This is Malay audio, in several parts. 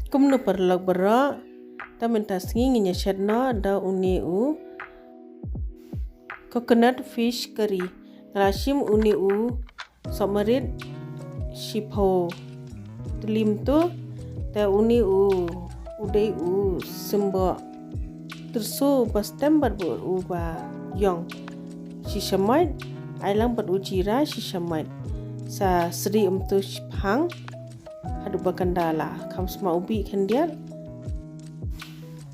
Kumno perlok berok tamen tasngi nginya shet no da uni u coconut fish curry ngalashim uni u somerit shipo tulim tu ta uni u udai u simbo tersu pastembar bur u ba yong shishamait ailang bat ujira shishamait sa sri umtu shpang hadu bakandala kamsma ubi kendian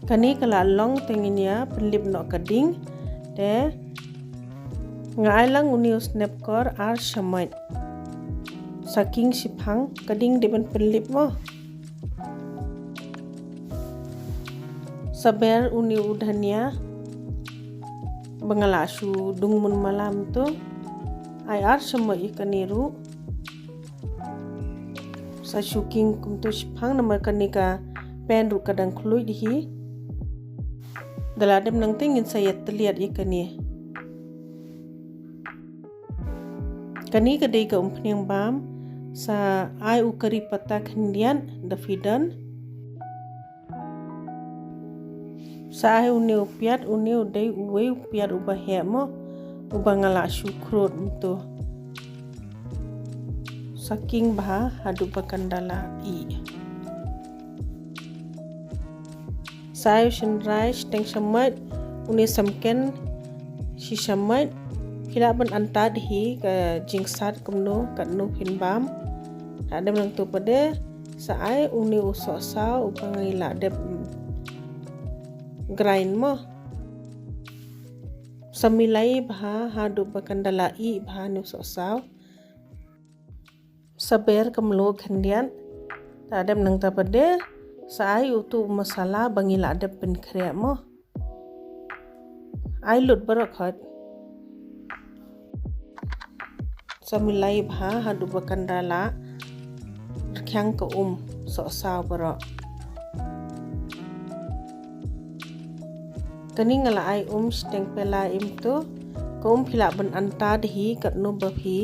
kani kala long tenginya penlip no kading te ngailang uni snapkor ar shamait saking shipang kading depan penlip mo saber uni udhania bangalashu dungmun malam tu ai ar shamai kaniru sa shuking kumtu shipang nama kanika pen ru kadang klui dihi daladem nang tingin saya terlihat ikani kani kadai ka umpniang bam sa ai ukari pata kendian da fidan sa ai uni upiat uni udai uwe upiat ubahemo ubangala syukrut untuk saking bah hadu bakandala i sa shenrai steng shamat uni samken shishamat hilaban antad hi ka jingsat kumno katno pinbam ada nang tu pade sa ai uni usok sa upangila dep grind mo samilai bah hadu bakandala i bah nu usok saber kamlo khandian tadam nang tapade sa ai utu masala bangila dep pen khre mo ai lut barakhat samilai bah hadu bakandala khyang ka so saw barak kani ngala ai steng pela im tu ko phila ban anta hi katno bahi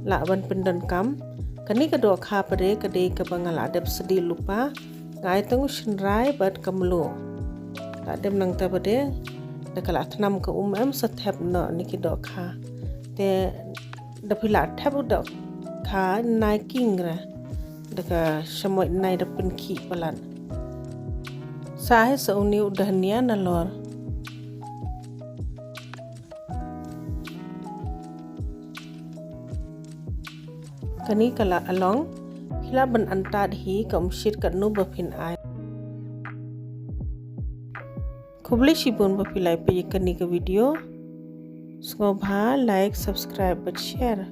la ban pendon kam kani ka do kha pare kade ka bangala dep sedi lupa ngai tang shinrai bat kamlo ta dem nang ta bade da kala thnam ka em sa thep no ni ki do kha te da phila thep do kha nai king ra da ka shamoy nai da pen khi palan sahe sa uni udhania nalor kani kala along hila ban antad hi kamshit katnu bapin ai khubli shibun bapilai pe kani ka video sngobha like subscribe but share